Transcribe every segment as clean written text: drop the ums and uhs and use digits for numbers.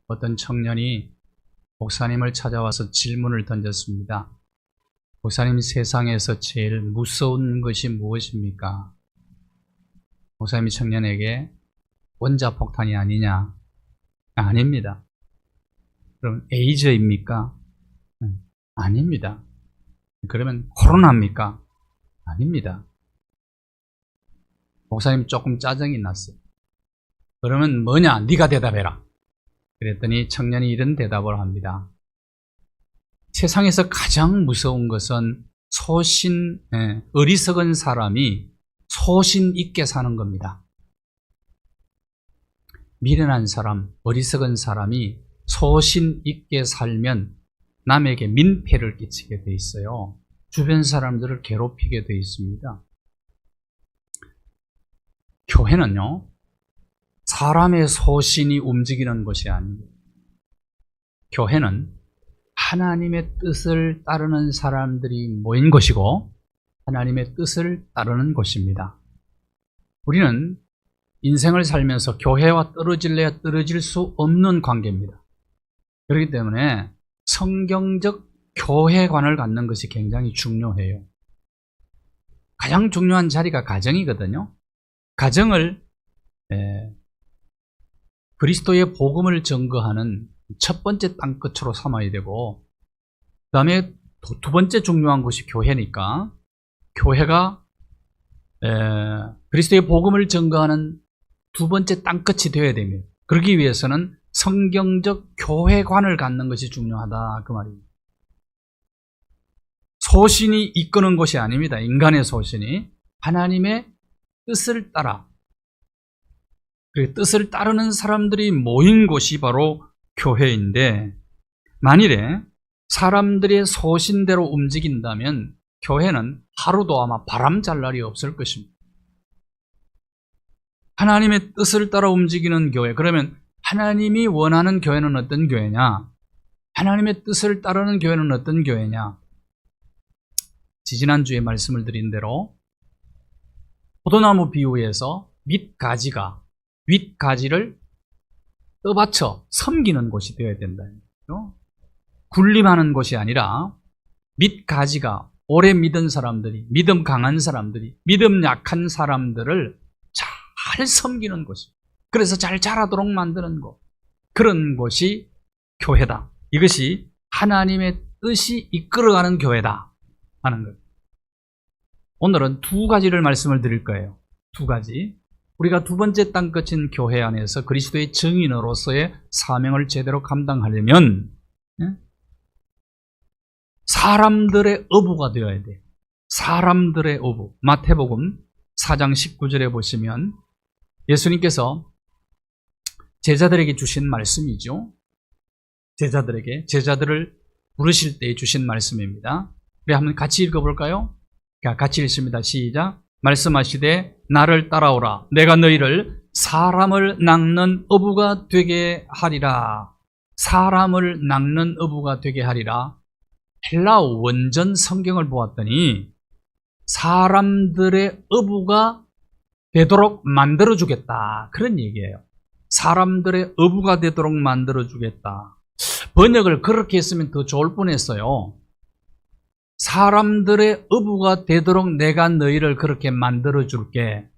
어떤 청년이 목사님을 찾아와서 질문을 던졌습니다. 목사님, 세상에서 제일 무서운 것이 무엇입니까? 목사님이 청년에게 원자폭탄이 아니냐? 아닙니다. 그럼 에이즈입니까? 아닙니다. 그러면 코로나입니까? 아닙니다. 목사님 조금 짜증이 났어요. 그러면 뭐냐? 네가 대답해라. 그랬더니 청년이 이런 대답을 합니다. 세상에서 가장 무서운 것은 어리석은 사람이 소신 있게 사는 겁니다. 미련한 사람, 어리석은 사람이 소신 있게 살면 남에게 민폐를 끼치게 돼 있어요. 주변 사람들을 괴롭히게 돼 있습니다. 교회는요, 사람의 소신이 움직이는 것이 아닙니다. 교회는 하나님의 뜻을 따르는 사람들이 모인 것이고 하나님의 뜻을 따르는 것입니다. 우리는 인생을 살면서 교회와 떨어질래야 떨어질 수 없는 관계입니다. 그렇기 때문에 성경적 교회관을 갖는 것이 굉장히 중요해요. 가장 중요한 자리가 가정이거든요. 가정을 그리스도의 복음을 증거하는 첫 번째 땅끝으로 삼아야 되고, 그 다음에 두 번째 중요한 것이 교회니까 교회가 그리스도의 복음을 증거하는 두 번째 땅끝이 되어야 됩니다. 그러기 위해서는 성경적 교회관을 갖는 것이 중요하다, 그 말입니다. 소신이 이끄는 것이 아닙니다. 인간의 소신이 하나님의 뜻을 따라, 그 뜻을 따르는 사람들이 모인 곳이 바로 교회인데, 만일에 사람들의 소신대로 움직인다면 교회는 하루도 아마 바람 잘 날이 없을 것입니다. 하나님의 뜻을 따라 움직이는 교회, 그러면 하나님이 원하는 교회는 어떤 교회냐? 하나님의 뜻을 따르는 교회는 어떤 교회냐? 지지난주에 말씀을 드린 대로 포도나무 비유에서 윗가지를 떠받쳐 섬기는 곳이 되어야 된다. 군림하는 곳이 아니라 밑가지가 오래 믿은 사람들이, 믿음 강한 사람들이, 믿음 약한 사람들을 잘 섬기는 곳입니다. 그래서 잘 자라도록 만드는 곳, 그런 곳이 교회다. 이것이 하나님의 뜻이 이끌어가는 교회다 하는 것. 오늘은 두 가지를 말씀을 드릴 거예요. 두 가지. 우리가 두 번째 땅끝인 교회 안에서 그리스도의 증인으로서의 사명을 제대로 감당하려면 사람들의 어부가 되어야 돼요. 사람들의 어부. 마태복음 4장 19절에 보시면 예수님께서 제자들에게 주신 말씀이죠. 제자들을 부르실 때 주신 말씀입니다. 우리 한번 같이 읽어볼까요? 같이 읽습니다. 시작. 말씀하시되 나를 따라오라. 내가 너희를 사람을 낚는 어부가 되게 하리라. 사람을 낚는 어부가 되게 하리라. 헬라어 원전 성경을 보았더니 사람들의 어부가 되도록 만들어주겠다, 그런 얘기예요. 사람들의 어부가 되도록 만들어주겠다. 번역을 그렇게 했으면 더 좋을 뻔했어요. 사람들의 어부가 되도록 내가 너희를 그렇게 만들어줄게.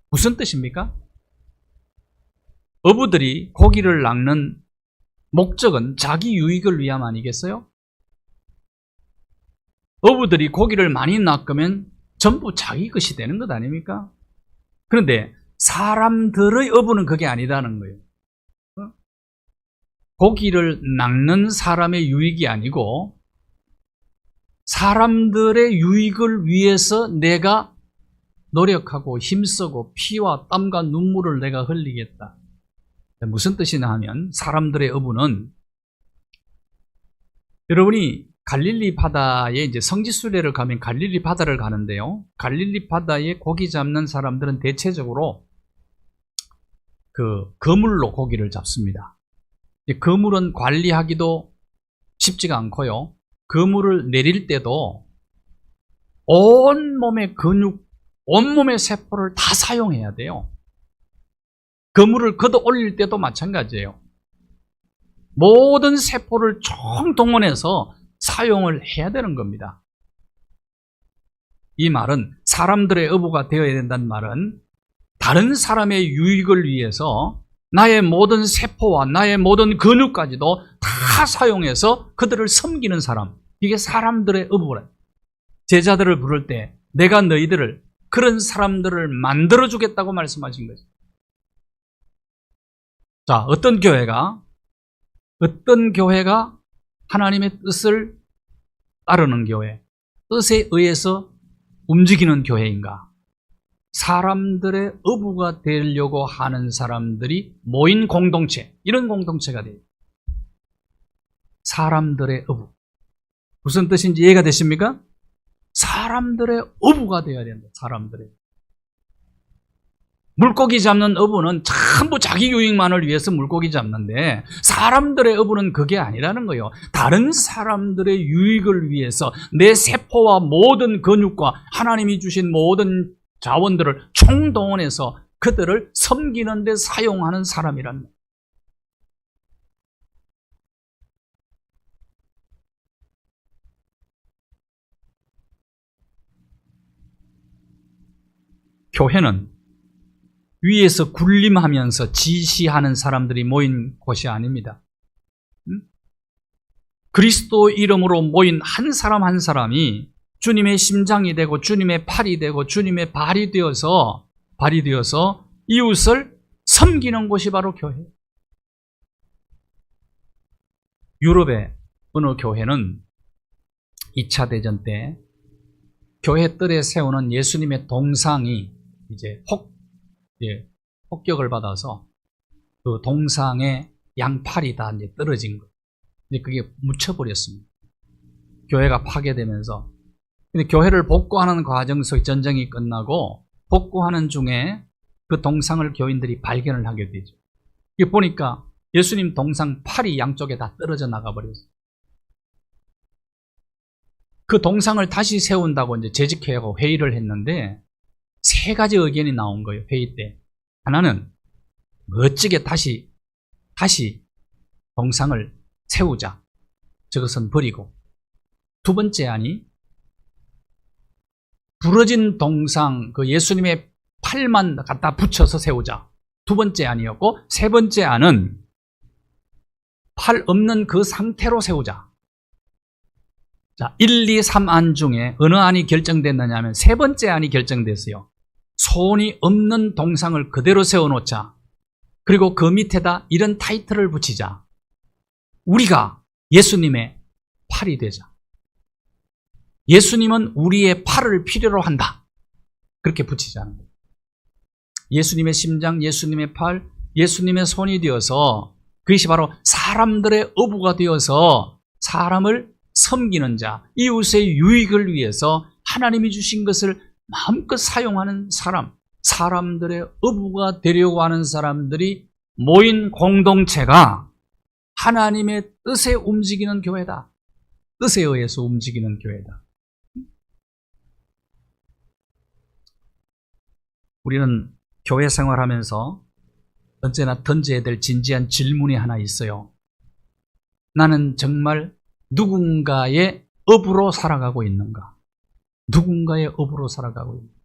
무슨 뜻입니까? 어부들이 고기를 낚는 목적은 자기 유익을 위함 아니겠어요? 어부들이 고기를 많이 낚으면 전부 자기 것이 되는 것 아닙니까? 그런데 사람들의 어부는 그게 아니다는 거예요. 고기를 낚는 사람의 유익이 아니고 사람들의 유익을 위해서 내가 노력하고 힘쓰고 피와 땀과 눈물을 내가 흘리겠다. 무슨 뜻이냐 하면 사람들의 어부는, 여러분이 갈릴리 바다에 이제 성지순례를 가면 갈릴리 바다를 가는데요. 갈릴리 바다에 고기 잡는 사람들은 대체적으로 그 그물로 고기를 잡습니다. 그물은 관리하기도 쉽지가 않고요. 그물을 내릴 때도 온몸의 근육, 온몸의 세포를 다 사용해야 돼요. 건물을 걷어 올릴 때도 마찬가지예요. 모든 세포를 총동원해서 사용을 해야 되는 겁니다. 이 말은 사람들의 어부가 되어야 된다는 말은 다른 사람의 유익을 위해서 나의 모든 세포와 나의 모든 근육까지도 다 사용해서 그들을 섬기는 사람, 이게 사람들의 어부라. 제자들을 부를 때 내가 너희들을 그런 사람들을 만들어주겠다고 말씀하신 거죠. 자, 어떤 교회가 하나님의 뜻을 따르는 교회, 뜻에 의해서 움직이는 교회인가? 사람들의 어부가 되려고 하는 사람들이 모인 공동체, 이런 공동체가 돼요. 사람들의 어부. 무슨 뜻인지 이해가 되십니까? 사람들의 어부가 되어야 된다. 사람들의. 물고기 잡는 어부는 전부 자기 유익만을 위해서 물고기 잡는데 사람들의 어부는 그게 아니라는 거예요. 다른 사람들의 유익을 위해서 내 세포와 모든 근육과 하나님이 주신 모든 자원들을 총동원해서 그들을 섬기는 데 사용하는 사람이라는 거예요. 교회는 위에서 군림하면서 지시하는 사람들이 모인 곳이 아닙니다. 그리스도 이름으로 모인 한 사람 한 사람이 주님의 심장이 되고 주님의 팔이 되고 주님의 발이 되어서 이웃을 섬기는 곳이 바로 교회예요. 유럽의 어느 교회는 2차 대전 때 교회 뜰에 세우는 예수님의 동상이 이제 폭격을 받아서 그 동상의 양팔이 다 이제 떨어진 거예요. 근데 그게 묻혀버렸습니다. 교회가 파괴되면서. 근데 교회를 복구하는 과정 속 전쟁이 끝나고 복구하는 중에 그 동상을 교인들이 발견을 하게 되죠. 이게 보니까 예수님 동상 팔이 양쪽에 다 떨어져 나가버렸어요. 그 동상을 다시 세운다고 이제 재직회하고 회의를 했는데 3가지 의견이 나온 거예요. 회의 때. 하나는 멋지게 다시 동상을 세우자. 저것은 버리고. 2번째 안이 부러진 동상, 그 예수님의 팔만 갖다 붙여서 세우자. 2번째 안이었고, 3번째 안은 팔 없는 그 상태로 세우자. 자, 1, 2, 3안 중에 어느 안이 결정됐느냐 하면 3번째 안이 결정됐어요. 손이 없는 동상을 그대로 세워놓자. 그리고 그 밑에다 이런 타이틀을 붙이자. 우리가 예수님의 팔이 되자. 예수님은 우리의 팔을 필요로 한다. 그렇게 붙이자는 거예요. 예수님의 심장, 예수님의 팔, 예수님의 손이 되어서 그것이 바로 사람들의 어부가 되어서 사람을 섬기는 자, 이웃의 유익을 위해서 하나님이 주신 것을 마음껏 사용하는 사람, 사람들의 어부가 되려고 하는 사람들이 모인 공동체가 하나님의 뜻에 움직이는 교회다. 뜻에 의해서 움직이는 교회다. 우리는 교회 생활하면서 언제나 던져야 될 진지한 질문이 하나 있어요. 나는 정말 누군가의 업으로 살아가고 있는가? 누군가의 업으로 살아가고 있는가?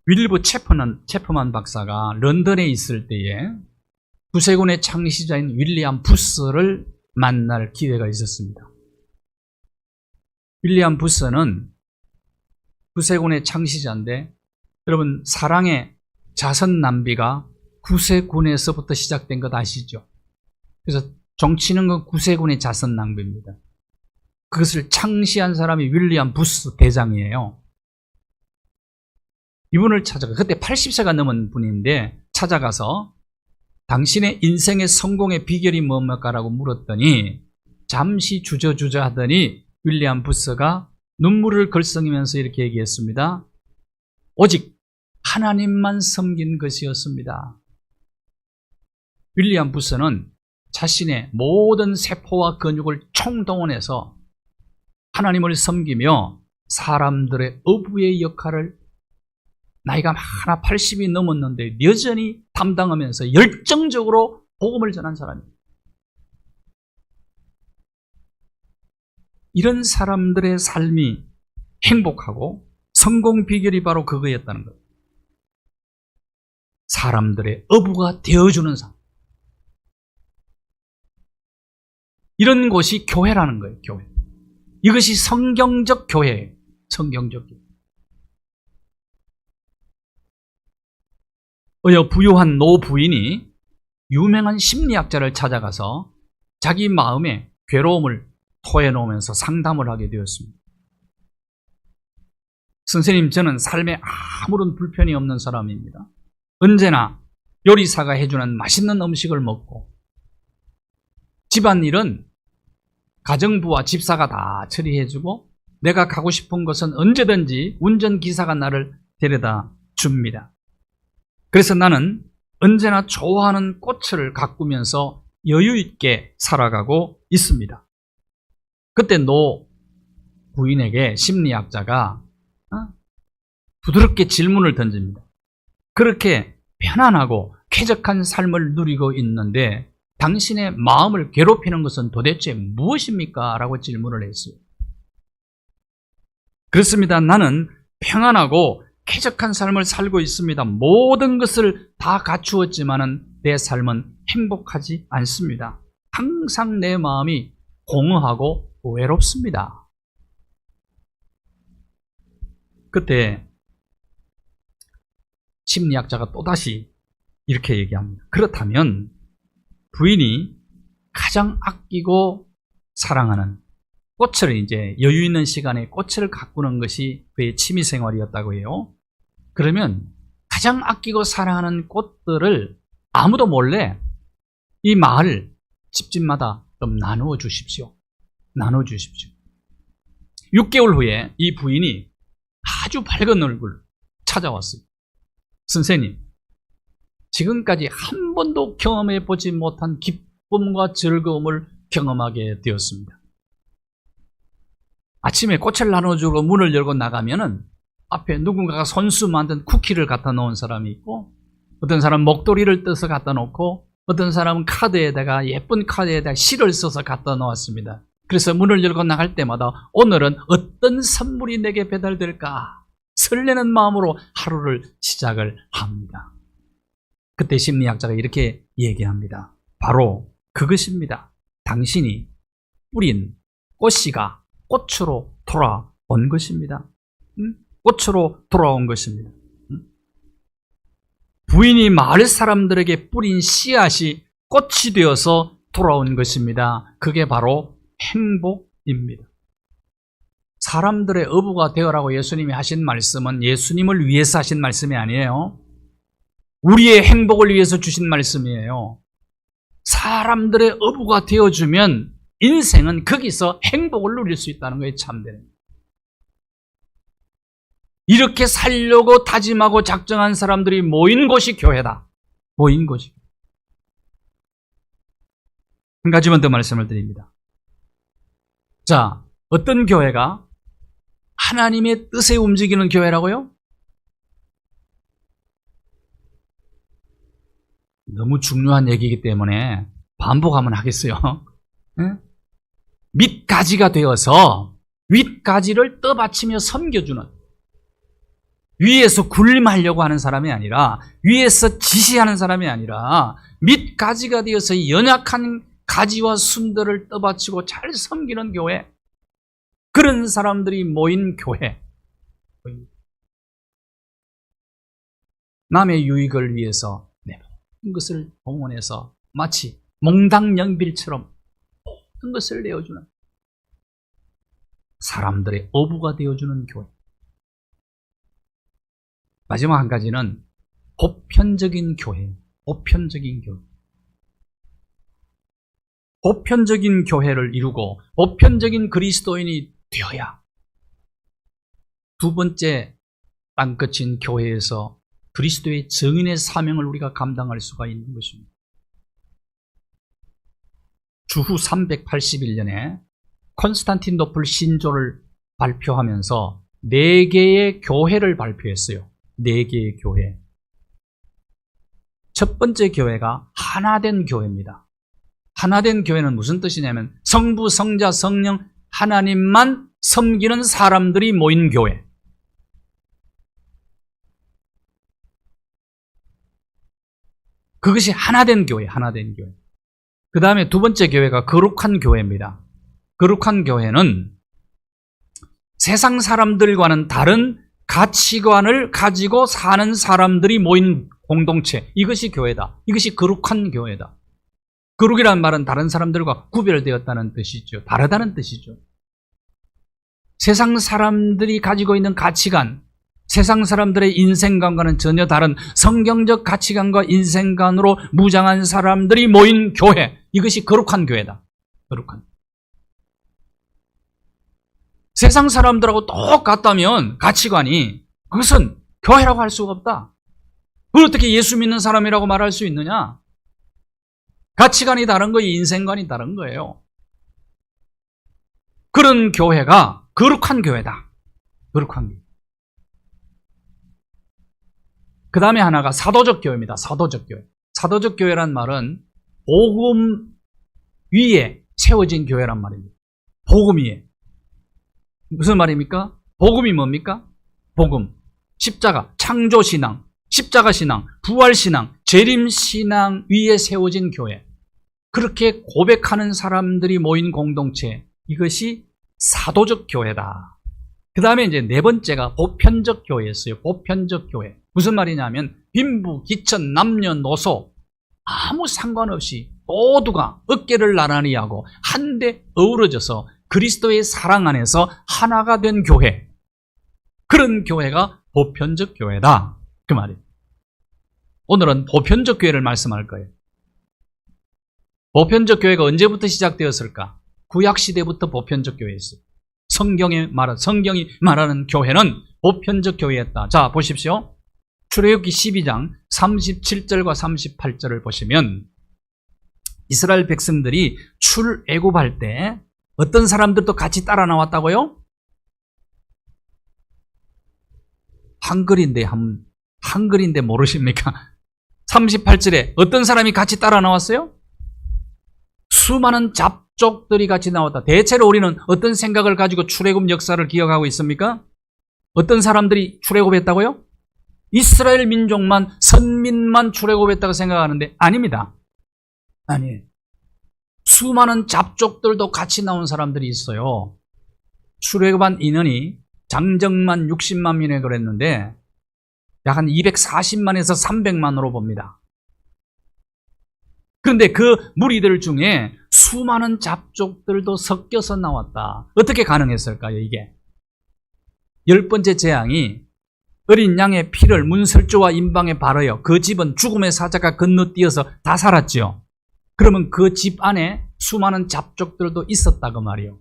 윌리브 체퍼만 박사가 런던에 있을 때에 구세군의 창시자인 윌리엄 부스를 만날 기회가 있었습니다. 윌리엄 부스는 구세군의 창시자인데, 여러분 사랑의 자선 낭비가 구세군에서부터 시작된 것 아시죠? 그래서 정치는 건 구세군의 자선 낭비입니다. 그것을 창시한 사람이 윌리엄 부스 대장이에요. 이분을 찾아가, 그때 80세가 넘은 분인데 찾아가서 당신의 인생의 성공의 비결이 뭡니까라고 물었더니 잠시 주저주저 하더니 윌리엄 부스가 눈물을 글썽이면서 이렇게 얘기했습니다. 오직 하나님만 섬긴 것이었습니다. 윌리엄 부스는 자신의 모든 세포와 근육을 총동원해서 하나님을 섬기며 사람들의 어부의 역할을 나이가 많아 80이 넘었는데 여전히 담당하면서 열정적으로 복음을 전한 사람입니다. 이런 사람들의 삶이 행복하고 성공 비결이 바로 그거였다는 거예요. 사람들의 어부가 되어주는 삶. 이런 곳이 교회라는 거예요. 교회. 이것이 성경적 교회예요. 성경적 교회. 어여 부유한 노 부인이 유명한 심리학자를 찾아가서 자기 마음의 괴로움을 토해놓으면서 상담을 하게 되었습니다. 선생님, 저는 삶에 아무런 불편이 없는 사람입니다. 언제나 요리사가 해주는 맛있는 음식을 먹고 집안일은 가정부와 집사가 다 처리해주고 내가 가고 싶은 곳은 언제든지 운전기사가 나를 데려다 줍니다. 그래서 나는 언제나 좋아하는 꽃을 가꾸면서 여유 있게 살아가고 있습니다. 그때 노 부인에게 심리학자가 부드럽게 질문을 던집니다. 그렇게 편안하고 쾌적한 삶을 누리고 있는데 당신의 마음을 괴롭히는 것은 도대체 무엇입니까? 라고 질문을 했어요. 그렇습니다. 나는 평안하고 쾌적한 삶을 살고 있습니다. 모든 것을 다 갖추었지만은 내 삶은 행복하지 않습니다. 항상 내 마음이 공허하고 외롭습니다. 그때 심리학자가 또다시 이렇게 얘기합니다. 그렇다면 부인이 가장 아끼고 사랑하는 꽃을 이제 여유 있는 시간에 꽃을 가꾸는 것이 그의 취미 생활이었다고 해요. 그러면 가장 아끼고 사랑하는 꽃들을 아무도 몰래 이 마을 집집마다 좀 나누어 주십시오. 나눠 주십시오. 6개월 후에 이 부인이 아주 밝은 얼굴 찾아왔어요. 선생님, 지금까지 한 번도 경험해 보지 못한 기쁨과 즐거움을 경험하게 되었습니다. 아침에 꽃을 나눠주고 문을 열고 나가면은 앞에 누군가가 손수 만든 쿠키를 갖다 놓은 사람이 있고, 어떤 사람은 목도리를 떠서 갖다 놓고, 어떤 사람은 카드에다가 예쁜 카드에다가 시를 써서 갖다 놓았습니다. 그래서 문을 열고 나갈 때마다 오늘은 어떤 선물이 내게 배달될까 설레는 마음으로 하루를 시작을 합니다. 그때 심리학자가 이렇게 얘기합니다. 바로 그것입니다. 당신이 뿌린 꽃씨가 꽃으로 돌아온 것입니다. 꽃으로 돌아온 것입니다. 부인이 마을 사람들에게 뿌린 씨앗이 꽃이 되어서 돌아온 것입니다. 그게 바로 행복입니다. 사람들의 어부가 되어라고 예수님이 하신 말씀은 예수님을 위해서 하신 말씀이 아니에요. 우리의 행복을 위해서 주신 말씀이에요. 사람들의 어부가 되어주면 인생은 거기서 행복을 누릴 수 있다는 거예요. 참되는. 이렇게 살려고 다짐하고 작정한 사람들이 모인 곳이 교회다. 모인 곳이. 한 가지만 더 말씀을 드립니다. 자, 어떤 교회가 하나님의 뜻에 움직이는 교회라고요? 너무 중요한 얘기이기 때문에 반복하면 하겠어요. 밑가지가 되어서 윗가지를 떠받치며 섬겨주는, 위에서 군림하려고 하는 사람이 아니라, 위에서 지시하는 사람이 아니라 밑가지가 되어서 연약한 가지와 순들을 떠받치고 잘 섬기는 교회, 그런 사람들이 모인 교회. 남의 유익을 위해서 내 모든 것을 동원해서 마치 몽당연빌처럼 모든 것을 내어주는 사람들의 어부가 되어주는 교회. 마지막 한 가지는 보편적인 교회. 보편적인 교회. 보편적인 교회를 이루고 보편적인 그리스도인이 되어야 두 번째 땅끝인 교회에서 그리스도의 증인의 사명을 우리가 감당할 수가 있는 것입니다. 주후 381년에 콘스탄티노플 신조를 발표하면서 4개의 교회를 발표했어요. 4개의 교회. 첫 번째 교회가 하나된 교회입니다. 하나된 교회는 무슨 뜻이냐면 성부, 성자, 성령 하나님만 섬기는 사람들이 모인 교회. 그것이 하나된 교회, 하나된 교회. 그 다음에 두 번째 교회가 거룩한 교회입니다. 거룩한 교회는 세상 사람들과는 다른 가치관을 가지고 사는 사람들이 모인 공동체. 이것이 교회다. 이것이 거룩한 교회다. 거룩이라는 말은 다른 사람들과 구별되었다는 뜻이죠. 다르다는 뜻이죠. 세상 사람들이 가지고 있는 가치관, 세상 사람들의 인생관과는 전혀 다른 성경적 가치관과 인생관으로 무장한 사람들이 모인 교회. 이것이 거룩한 교회다. 거룩한. 세상 사람들하고 똑같다면 가치관이 그것은 교회라고 할 수가 없다. 그걸 어떻게 예수 믿는 사람이라고 말할 수 있느냐? 가치관이 다른 거예요. 인생관이 다른 거예요. 그런 교회가 거룩한 교회다. 거룩한 교회. 그 다음에 하나가 사도적 교회입니다. 사도적 교회. 사도적 교회란 말은 복음 위에 세워진 교회란 말입니다. 복음 위에. 무슨 말입니까? 복음이 뭡니까? 복음, 십자가, 창조신앙, 십자가신앙, 부활신앙, 재림신앙 위에 세워진 교회. 그렇게 고백하는 사람들이 모인 공동체. 이것이 사도적 교회다. 그 다음에 이제 네 번째가 보편적 교회였어요. 보편적 교회. 무슨 말이냐면 빈부, 기천, 남녀노소 아무 상관없이 모두가 어깨를 나란히 하고 한데 어우러져서 그리스도의 사랑 안에서 하나가 된 교회. 그런 교회가 보편적 교회다. 그 말이에요. 오늘은 보편적 교회를 말씀할 거예요. 보편적 교회가 언제부터 시작되었을까? 구약시대부터 보편적 교회였어요. 성경이 말하는 교회는 보편적 교회였다. 자, 보십시오. 출애굽기 12장 37절과 38절을 보시면 이스라엘 백성들이 출애굽할 때 어떤 사람들도 같이 따라 나왔다고요? 한글인데 모르십니까? 38절에 어떤 사람이 같이 따라 나왔어요? 수많은 잡족들이 같이 나왔다. 대체로 우리는 어떤 생각을 가지고 출애굽 역사를 기억하고 있습니까? 어떤 사람들이 출애굽했다고요? 이스라엘 민족만, 선민만 출애굽했다고 생각하는데 아닙니다. 아니에요. 수많은 잡족들도 같이 나온 사람들이 있어요. 출애굽한 인원이 장정만 60만 명에 그랬는데 약 한 240만에서 300만으로 봅니다. 그런데 그 무리들 중에 수많은 잡족들도 섞여서 나왔다. 어떻게 가능했을까요, 이게? 10번째 재앙이 어린 양의 피를 문설주와 임방에 바르여 그 집은 죽음의 사자가 건너뛰어서 다 살았지요. 그러면 그 집 안에 수많은 잡족들도 있었다 그 말이에요.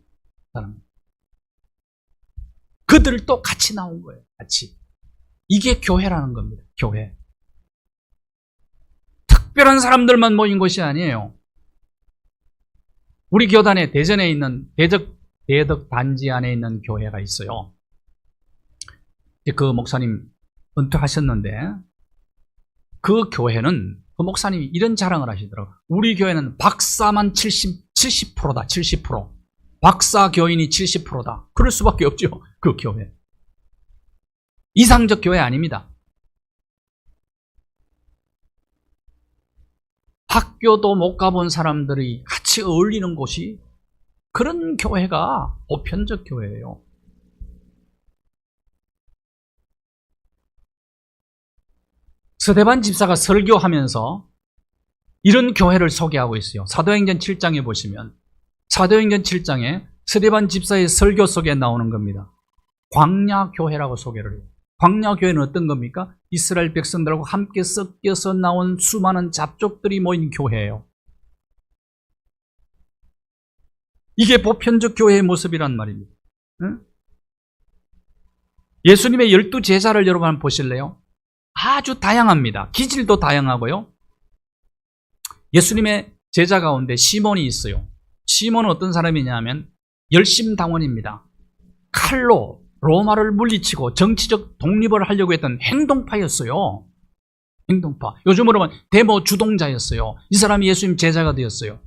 그들도 같이 나온 거예요. 같이. 이게 교회라는 겁니다. 교회. 특별한 사람들만 모인 것이 아니에요. 우리 교단에 대전에 있는 대덕 단지 안에 있는 교회가 있어요. 그 목사님 은퇴하셨는데 그 교회는 그 목사님이 이런 자랑을 하시더라고요. 우리 교회는 박사만 70%다. 70%. 박사 교인이 70%다. 그럴 수밖에 없죠. 그 교회. 이상적 교회 아닙니다. 학교도 못 가본 사람들이 같이 어울리는 곳이 그런 교회가 보편적 교회예요. 서대반 집사가 설교하면서 이런 교회를 소개하고 있어요. 사도행전 7장에 보시면 사도행전 7장에 서대반 집사의 설교 속에 나오는 겁니다. 광야교회라고 소개를 해요. 광야교회는 어떤 겁니까? 이스라엘 백성들하고 함께 섞여서 나온 수많은 잡족들이 모인 교회예요. 이게 보편적 교회의 모습이란 말입니다. 응? 예수님의 12제자를 여러분 한번 보실래요? 아주 다양합니다. 기질도 다양하고요. 예수님의 제자 가운데 시몬이 있어요. 시몬은 어떤 사람이냐면 열심당원입니다. 칼로 로마를 물리치고 정치적 독립을 하려고 했던 행동파였어요. 행동파. 요즘으로 보면 데모 주동자였어요. 이 사람이 예수님 제자가 되었어요.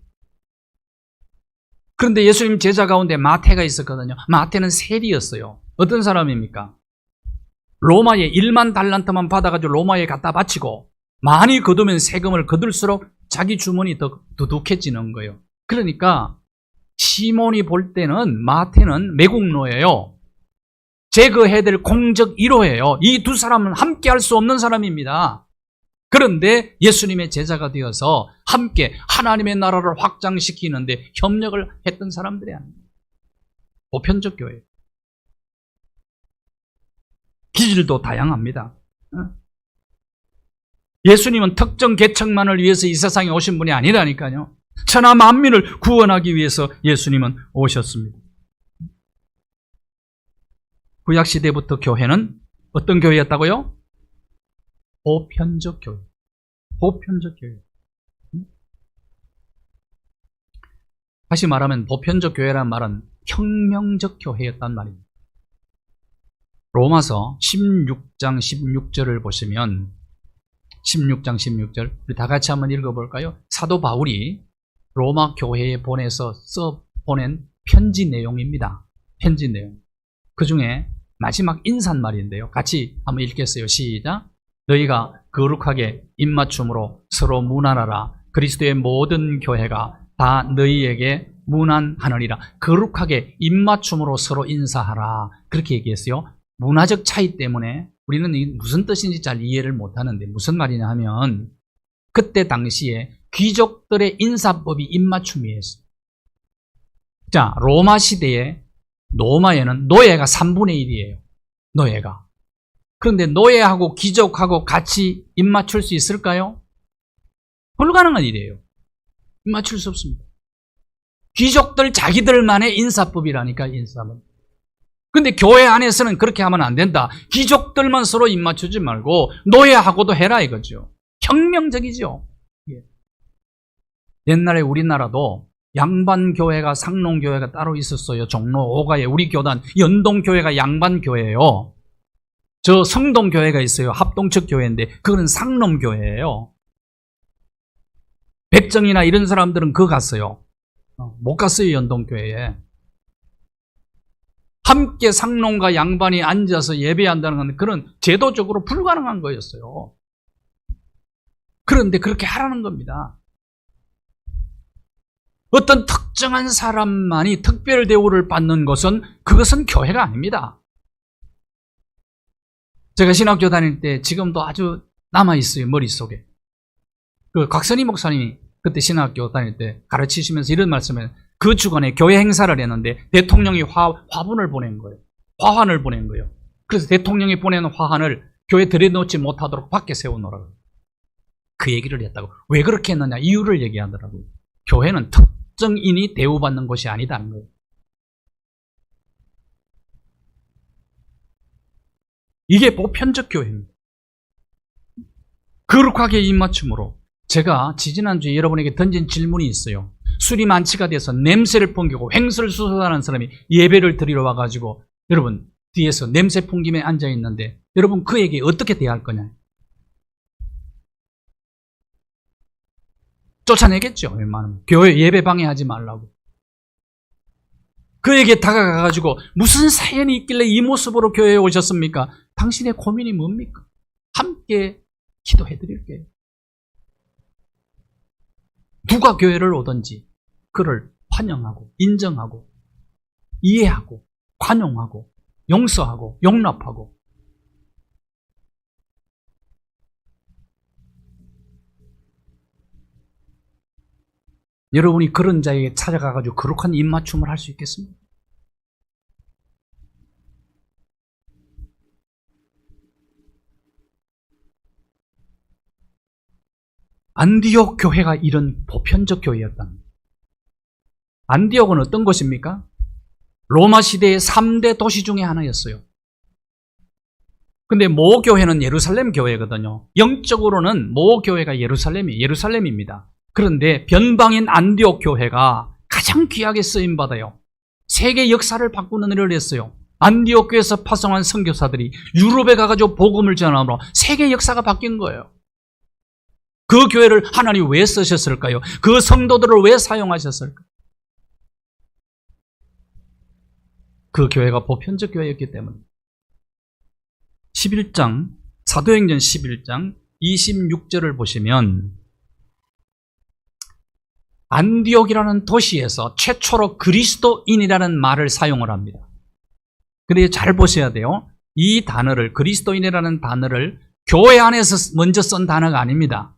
그런데 예수님 제자 가운데 마태가 있었거든요. 마태는 세리였어요. 어떤 사람입니까? 로마에 1만 달란트만 받아가지고 로마에 갖다 바치고 많이 거두면 세금을 거둘수록 자기 주머니 더 두둑해지는 거예요. 그러니까 시몬이 볼 때는 마태는 매국노예요. 제거해야 될 공적 1호예요. 이 두 사람은 함께 할 수 없는 사람입니다. 그런데 예수님의 제자가 되어서 함께 하나님의 나라를 확장시키는데 협력을 했던 사람들이 아닙니다. 보편적 교회. 기질도 다양합니다. 예수님은 특정 계층만을 위해서 이 세상에 오신 분이 아니라니까요. 천하 만민을 구원하기 위해서 예수님은 오셨습니다. 구약시대부터 교회는 어떤 교회였다고요? 보편적 교회. 보편적 교회. 다시 말하면 보편적 교회란 말은 혁명적 교회였단 말입니다. 로마서 16장 16절을 보시면 16장 16절 우리 다 같이 한번 읽어볼까요? 사도 바울이 로마 교회에 보내서 보낸 편지 내용입니다. 편지 내용. 그 중에 마지막 인사말인데요. 같이 한번 읽겠어요. 시작. 너희가 거룩하게 입맞춤으로 서로 문안하라. 그리스도의 모든 교회가 다 너희에게 문안하느니라. 거룩하게 입맞춤으로 서로 인사하라. 그렇게 얘기했어요. 문화적 차이 때문에 우리는 무슨 뜻인지 잘 이해를 못하는데 무슨 말이냐 하면 그때 당시에 귀족들의 인사법이 입맞춤이었어요. 자, 로마 시대에 로마에는 노예가 3분의 1이에요. 노예가. 그런데 노예하고 귀족하고 같이 입맞출 수 있을까요? 불가능한 일이에요. 입맞출 수 없습니다. 귀족들 자기들만의 인사법이라니까, 인사법. 근데 교회 안에서는 그렇게 하면 안 된다. 귀족들만 서로 입맞추지 말고 노예하고도 해라 이거죠. 혁명적이죠. 옛날에 우리나라도 양반교회가 상농교회가 따로 있었어요. 종로 5가에 우리 교단 연동교회가 양반교회예요. 저 성동교회가 있어요. 합동측 교회인데 그거는 상놈교회예요. 백정이나 이런 사람들은 그거 갔어요. 못 갔어요. 연동교회에. 함께 상놈과 양반이 앉아서 예배한다는 건 그런 제도적으로 불가능한 거였어요. 그런데 그렇게 하라는 겁니다. 어떤 특정한 사람만이 특별 대우를 받는 것은 그것은 교회가 아닙니다. 제가 신학교 다닐 때 지금도 아주 남아있어요. 머릿속에. 그 곽선희 목사님이 그때 신학교 다닐 때 가르치시면서 이런 말씀을 그 주간에 교회 행사를 했는데 대통령이 화분을 보낸 거예요. 화환을 보낸 거예요. 그래서 대통령이 보낸 화환을 교회에 들여놓지 못하도록 밖에 세워놓으라고. 그 얘기를 했다고. 왜 그렇게 했느냐 이유를 얘기하더라고요. 교회는 특정인이 대우받는 것이 아니다는 거예요. 이게 보편적 교회입니다. 거룩하게 입맞춤으로. 제가 지지난주에 여러분에게 던진 질문이 있어요. 술이 만취가 돼서 냄새를 풍기고 횡설수설하는 사람이 예배를 드리러 와가지고 여러분 뒤에서 냄새 풍김에 앉아있는데 여러분 그에게 어떻게 대할 거냐? 쫓아내겠죠. 웬만하면. 교회 예배 방해하지 말라고. 그에게 다가가가지고 무슨 사연이 있길래 이 모습으로 교회에 오셨습니까? 당신의 고민이 뭡니까? 함께 기도해드릴게요. 누가 교회를 오든지 그를 환영하고 인정하고 이해하고 관용하고 용서하고 용납하고 여러분이 그런 자에게 찾아가가지고 거룩한 입맞춤을 할 수 있겠습니까? 안디옥 교회가 이런 보편적 교회였답니다. 안디옥은 어떤 곳입니까? 로마 시대의 3대 도시 중에 하나였어요. 근데 모 교회는 예루살렘 교회거든요. 영적으로는 모 교회가 예루살렘입니다. 그런데 변방인 안디옥 교회가 가장 귀하게 쓰임받아요. 세계 역사를 바꾸는 일을 했어요. 안디옥 교회에서 파송한 선교사들이 유럽에 가가지고 복음을 전함으로 세계 역사가 바뀐 거예요. 그 교회를 하나님 왜 쓰셨을까요? 그 성도들을 왜 사용하셨을까요? 그 교회가 보편적 교회였기 때문에. 11장, 사도행전 11장 26절을 보시면 안디옥이라는 도시에서 최초로 그리스도인이라는 말을 사용을 합니다. 근데 잘 보셔야 돼요. 이 단어를, 그리스도인이라는 단어를 교회 안에서 먼저 쓴 단어가 아닙니다.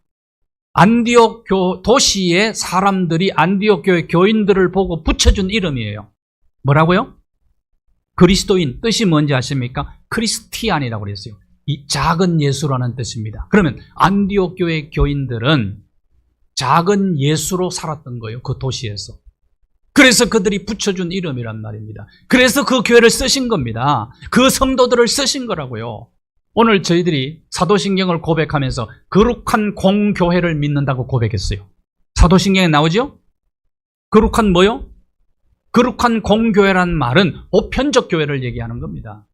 안디옥 도시의 사람들이 안디옥 교회 교인들을 보고 붙여준 이름이에요. 뭐라고요? 그리스도인, 뜻이 뭔지 아십니까? 크리스티안이라고 그랬어요. 이 작은 예수라는 뜻입니다. 그러면 안디옥 교회 교인들은 작은 예수로 살았던 거예요. 그 도시에서. 그래서 그들이 붙여준 이름이란 말입니다. 그래서 그 교회를 쓰신 겁니다. 그 성도들을 쓰신 거라고요. 오늘 저희들이 사도신경을 고백하면서 거룩한 공교회를 믿는다고 고백했어요. 사도신경에 나오죠? 거룩한 뭐요? 거룩한 공교회란 말은 보편적 교회를 얘기하는 겁니다.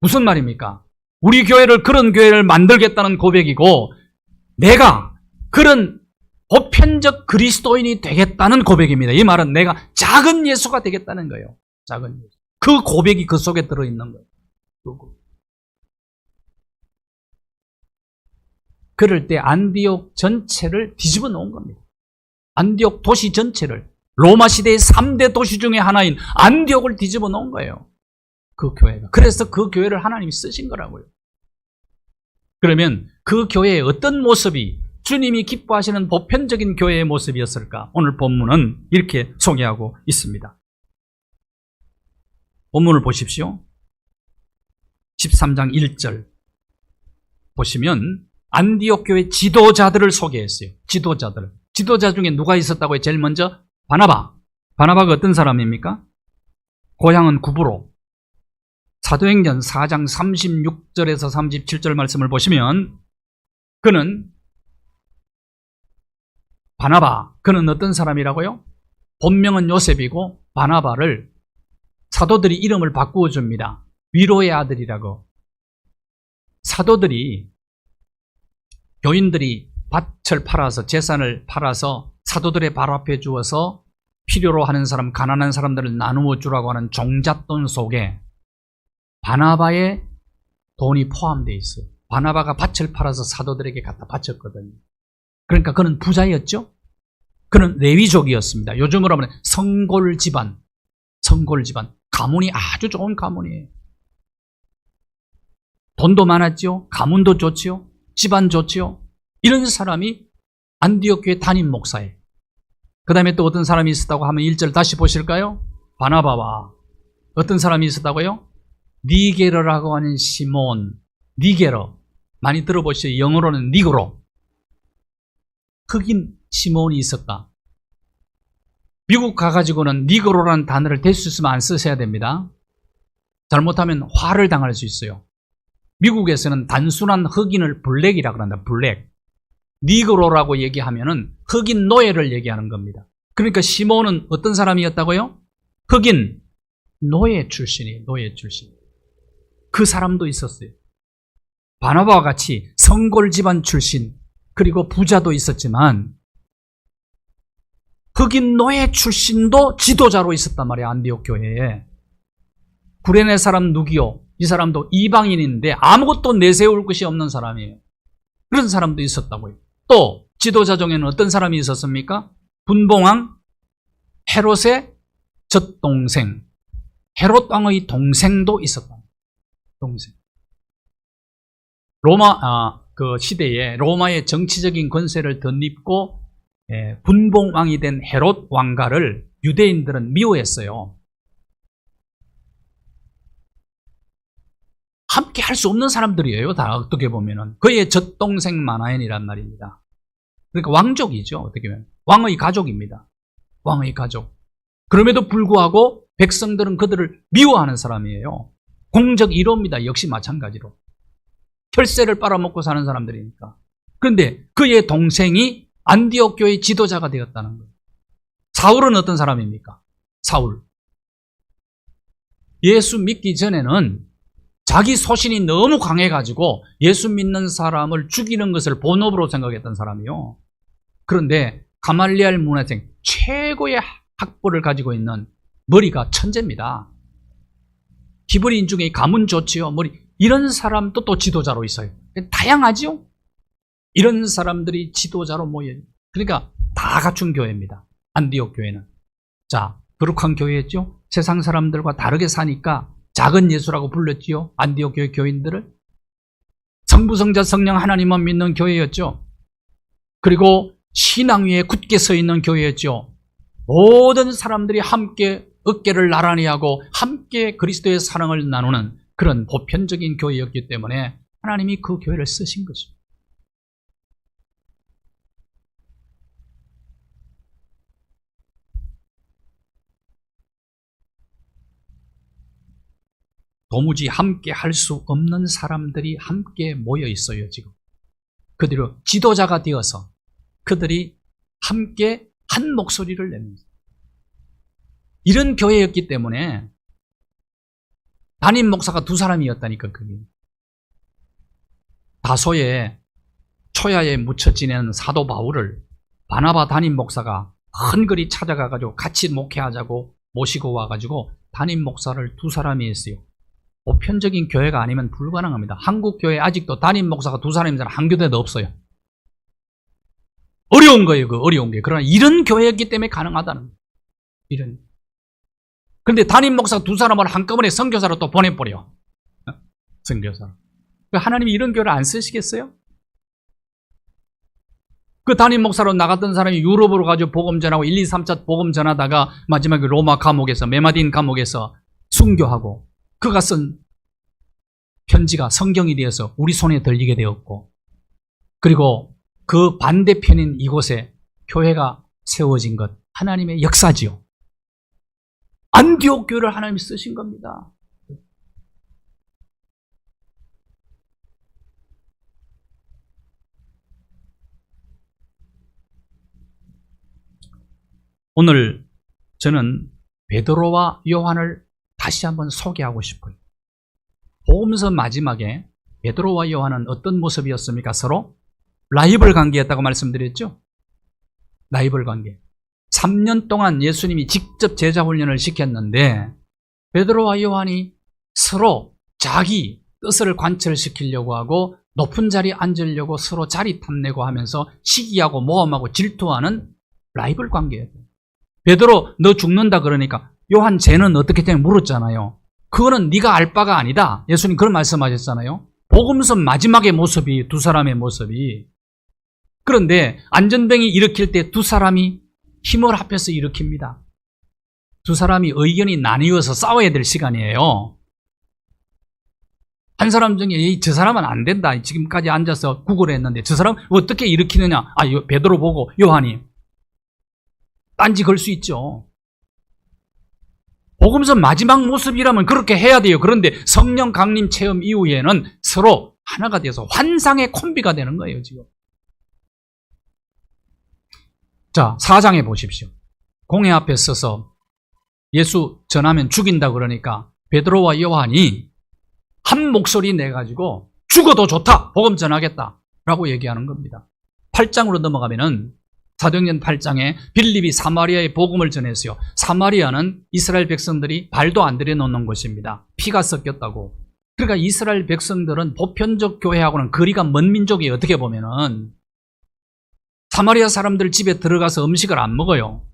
무슨 말입니까? 우리 교회를 그런 교회를 만들겠다는 고백이고 내가 그런 보편적 그리스도인이 되겠다는 고백입니다. 이 말은 내가 작은 예수가 되겠다는 거예요. 작은 예수. 그 고백이 그 속에 들어있는 거예요. 그럴 때 안디옥 전체를 뒤집어 놓은 겁니다. 안디옥 도시 전체를, 로마 시대의 3대 도시 중에 하나인 안디옥을 뒤집어 놓은 거예요. 그 교회가. 그래서 그 교회를 하나님이 쓰신 거라고요. 그러면 그 교회의 어떤 모습이 주님이 기뻐하시는 보편적인 교회의 모습이었을까? 오늘 본문은 이렇게 소개하고 있습니다. 본문을 보십시오. 13장 1절 보시면 안디옥 교회 지도자들을 소개했어요. 지도자들. 지도자 중에 누가 있었다고요? 제일 먼저 바나바. 바나바가 어떤 사람입니까? 고향은 구브로. 사도행전 4장 36절에서 37절 말씀을 보시면 그는 바나바, 그는 어떤 사람이라고요? 본명은 요셉이고 바나바를 사도들이 이름을 바꾸어 줍니다. 위로의 아들이라고. 사도들이, 교인들이 밭을 팔아서, 재산을 팔아서 사도들의 발 앞에 주어서 필요로 하는 사람, 가난한 사람들을 나누어 주라고 하는 종잣돈 속에 바나바의 돈이 포함되어 있어요. 바나바가 밭을 팔아서 사도들에게 갖다 바쳤거든요. 그러니까 그는 부자였죠. 그는 레위족이었습니다. 요즘으로 하면 성골 집안, 성골 집안. 가문이 아주 좋은 가문이에요. 돈도 많았죠. 가문도 좋지요. 집안 좋지요. 이런 사람이 안디옥 교회 담임 목사예요. 그 다음에 또 어떤 사람이 있었다고 하면 1절 다시 보실까요? 바나바와 어떤 사람이 있었다고요? 니게러라고 하는 시몬. 니게러. 많이 들어보시죠. 영어로는 니그로. 흑인 시몬이 있었다. 미국 가가지고는 니그로라는 단어를 댈 수 있으면 안 쓰셔야 됩니다. 잘못하면 화를 당할 수 있어요. 미국에서는 단순한 흑인을 블랙이라고 한다. 블랙. 니그로라고 얘기하면은 흑인 노예를 얘기하는 겁니다. 그러니까 시몬은 어떤 사람이었다고요? 흑인 노예 출신이에요. 노예 출신. 그 사람도 있었어요. 바나바와 같이 성골 집안 출신, 그리고 부자도 있었지만 흑인 노예 출신도 지도자로 있었단 말이에요. 안디옥 교회에. 구레네 사람 누기오, 이 사람도 이방인인데 아무것도 내세울 것이 없는 사람이에요. 그런 사람도 있었다고요. 또 지도자 중에는 어떤 사람이 있었습니까? 분봉왕 헤롯의 젖동생, 헤롯 왕의 동생도 있었다. 동생. 로마 그 시대에 로마의 정치적인 권세를 덧입고 분봉왕이 된 헤롯 왕가를 유대인들은 미워했어요. 함께 할 수 없는 사람들이에요. 다 어떻게 보면은. 그의 젖동생 마나엔이란 말입니다. 그러니까 왕족이죠. 어떻게 보면. 왕의 가족입니다. 왕의 가족. 그럼에도 불구하고 백성들은 그들을 미워하는 사람이에요. 공적 1호입니다. 역시 마찬가지로. 혈세를 빨아먹고 사는 사람들이니까. 그런데 그의 동생이 안디옥 교회의 지도자가 되었다는 거예요. 사울은 어떤 사람입니까? 사울. 예수 믿기 전에는 자기 소신이 너무 강해가지고 예수 믿는 사람을 죽이는 것을 본업으로 생각했던 사람이요. 그런데 가말리엘 문화생 최고의 학벌을 가지고 있는 머리가 천재입니다. 히브리인 중에 가문 좋지요. 이런 사람도 또 지도자로 있어요. 다양하죠. 이런 사람들이 지도자로 모여요. 그러니까 다 갖춘 교회입니다. 안디옥 교회는. 자, 거룩한 교회였죠. 세상 사람들과 다르게 사니까 작은 예수라고 불렀지요. 안디옥 교회 교인들을. 성부, 성자, 성령 하나님만 믿는 교회였죠. 그리고 신앙 위에 굳게 서 있는 교회였죠. 모든 사람들이 함께 어깨를 나란히 하고 함께 그리스도의 사랑을 나누는 그런 보편적인 교회였기 때문에 하나님이 그 교회를 쓰신 거죠. 도무지 함께 할 수 없는 사람들이 함께 모여 있어요, 지금. 그들이 지도자가 되어서 그들이 함께 한 목소리를 냅니다. 이런 교회였기 때문에 담임 목사가 두 사람이었다니까, 그게. 다소에 초야에 묻혀 지내는 사도 바울을 바나바 담임 목사가 헌거리 찾아가가지고 같이 목회하자고 모시고 와가지고 담임 목사를 두 사람이 했어요. 보편적인 교회가 아니면 불가능합니다. 한국 교회 아직도 담임 목사가 두 사람인 사람 한 교대도 없어요. 어려운 거예요, 그 어려운 게. 그러나 이런 교회였기 때문에 가능하다는 거예요. 이런. 그런데 담임 목사 두 사람을 한꺼번에 선교사로 또 보내버려. 선교사. 하나님이 이런 교회를 안 쓰시겠어요? 그 담임 목사로 나갔던 사람이 유럽으로 가지고 복음 전하고 1, 2, 3차 복음 전하다가 마지막에 로마 감옥에서, 메마딘 감옥에서 순교하고 그가 쓴 편지가 성경이 되어서 우리 손에 들리게 되었고, 그리고 그 반대편인 이곳에 교회가 세워진 것, 하나님의 역사지요. 안디옥 교회를 하나님이 쓰신 겁니다. 오늘 저는 베드로와 요한을 다시 한번 소개하고 싶어요. 복음서 마지막에 베드로와 요한은 어떤 모습이었습니까? 서로 라이벌 관계였다고 말씀드렸죠? 라이벌 관계. 3년 동안 예수님이 직접 제자 훈련을 시켰는데 베드로와 요한이 서로 자기 뜻을 관철시키려고 하고 높은 자리에 앉으려고 서로 자리 탐내고 하면서 시기하고 모험하고 질투하는 라이벌 관계예요. 베드로 너 죽는다 그러니까 요한 쟤는 어떻게 되냐 물었잖아요. 그거는 네가 알 바가 아니다. 예수님 그런 말씀하셨잖아요. 복음서 마지막의 모습이 두 사람의 모습이. 그런데 안전뱅이 일으킬 때 두 사람이 힘을 합해서 일으킵니다. 두 사람이 의견이 나뉘어서 싸워야 될 시간이에요. 한 사람 중에 저 사람은 안 된다. 지금까지 앉아서 구걸을 했는데 저 사람 어떻게 일으키느냐. 베드로 보고 요한이 딴지 걸 수 있죠. 복음서 마지막 모습이라면 그렇게 해야 돼요. 그런데 성령 강림 체험 이후에는 서로 하나가 돼서 환상의 콤비가 되는 거예요, 지금. 자, 4장에 보십시오. 공회 앞에 서서 예수 전하면 죽인다 그러니까 베드로와 요한이 한 목소리 내가지고 죽어도 좋다, 복음 전하겠다 라고 얘기하는 겁니다. 8장으로 넘어가면은 사도행전 8장에 빌립이 사마리아의 복음을 전했어요. 사마리아는 이스라엘 백성들이 발도 안 들여놓는 곳입니다. 피가 섞였다고. 그러니까 이스라엘 백성들은 보편적 교회하고는 거리가 먼 민족이에요. 어떻게 보면은 사마리아 사람들 집에 들어가서 음식을 안 먹어요.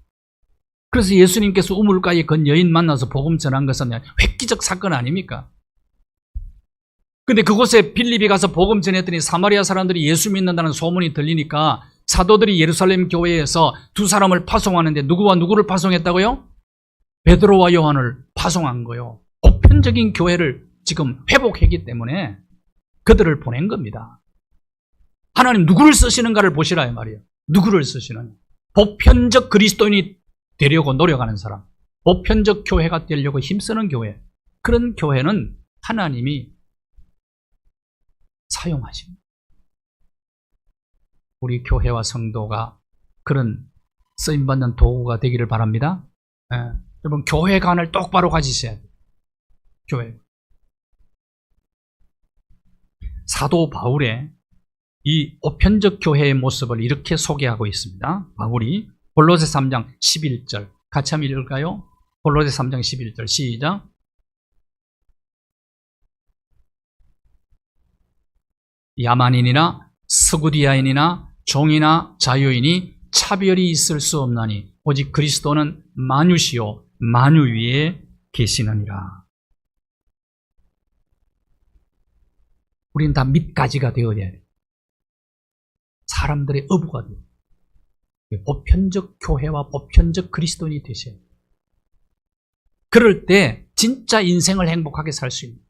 그래서 예수님께서 우물가에 건 여인 만나서 복음 전한 것은 획기적 사건 아닙니까? 근데 그곳에 빌립이 가서 복음 전했더니 사마리아 사람들이 예수 믿는다는 소문이 들리니까 사도들이 예루살렘 교회에서 두 사람을 파송하는데 누구와 누구를 파송했다고요? 베드로와 요한을 파송한 거예요. 보편적인 교회를 지금 회복했기 때문에 그들을 보낸 겁니다. 하나님 누구를 쓰시는가를 보시라 이 말이에요. 누구를 쓰시느냐. 보편적 그리스도인이 되려고 노력하는 사람, 보편적 교회가 되려고 힘쓰는 교회, 그런 교회는 하나님이 사용하십니다. 우리 교회와 성도가 그런 쓰임받는 도구가 되기를 바랍니다. 여러분 교회관을 똑바로 가지셔야 돼요. 교회. 사도 바울의 이 보편적 교회의 모습을 이렇게 소개하고 있습니다. 바울이 골로새 3장 11절 같이 한번 읽을까요? 골로새 3장 11절 시작. 야만인이나 스구디아인이나 종이나 자유인이 차별이 있을 수 없나니 오직 그리스도는 만유시요 만유 위에 계시느니라. 우리는 다 밑가지가 되어야 해요. 사람들의 어부가 돼요. 보편적 교회와 보편적 그리스도인이 되셔야 돼요. 그럴 때 진짜 인생을 행복하게 살 수 있는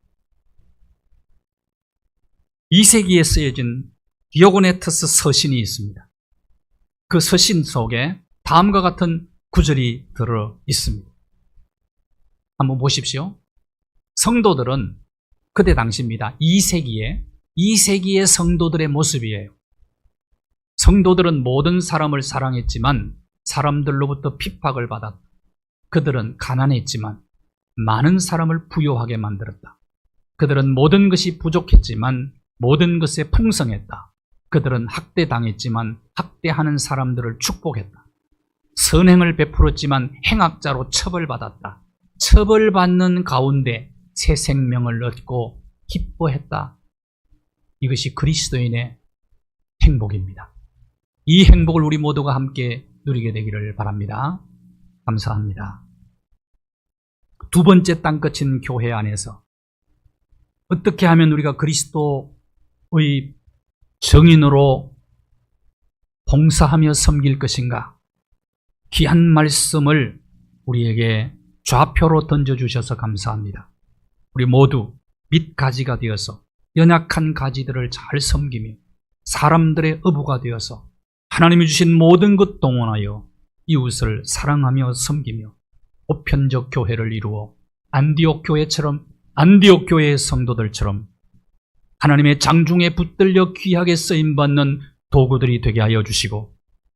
2세기에 쓰여진 디오고네토스 서신이 있습니다. 그 서신 속에 다음과 같은 구절이 들어 있습니다. 한번 보십시오. 성도들은 그때 당시입니다. 2세기의 성도들의 모습이에요. 성도들은 모든 사람을 사랑했지만 사람들로부터 핍박을 받았다. 그들은 가난했지만 많은 사람을 부유하게 만들었다. 그들은 모든 것이 부족했지만 모든 것에 풍성했다. 그들은 학대당했지만 학대하는 사람들을 축복했다. 선행을 베풀었지만 행악자로 처벌받았다. 처벌받는 가운데 새 생명을 얻고 기뻐했다. 이것이 그리스도인의 행복입니다. 이 행복을 우리 모두가 함께 누리게 되기를 바랍니다. 감사합니다. 두 번째 땅끝인 교회 안에서 어떻게 하면 우리가 그리스도의 정인으로 봉사하며 섬길 것인가? 귀한 말씀을 우리에게 좌표로 던져주셔서 감사합니다. 우리 모두 밑가지가 되어서 연약한 가지들을 잘 섬기며 사람들의 어부가 되어서 하나님이 주신 모든 것 동원하여 이웃을 사랑하며 섬기며 보편적 교회를 이루어 안디옥 교회의 성도들처럼 하나님의 장중에 붙들려 귀하게 쓰임받는 도구들이 되게 하여 주시고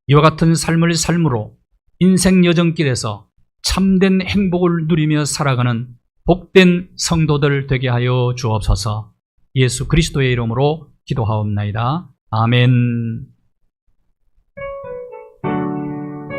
이와 같은 삶을 삶으로 인생 여정길에서 참된 행복을 누리며 살아가는 복된 성도들 되게 하여 주옵소서. 예수 그리스도의 이름으로 기도하옵나이다. 아멘.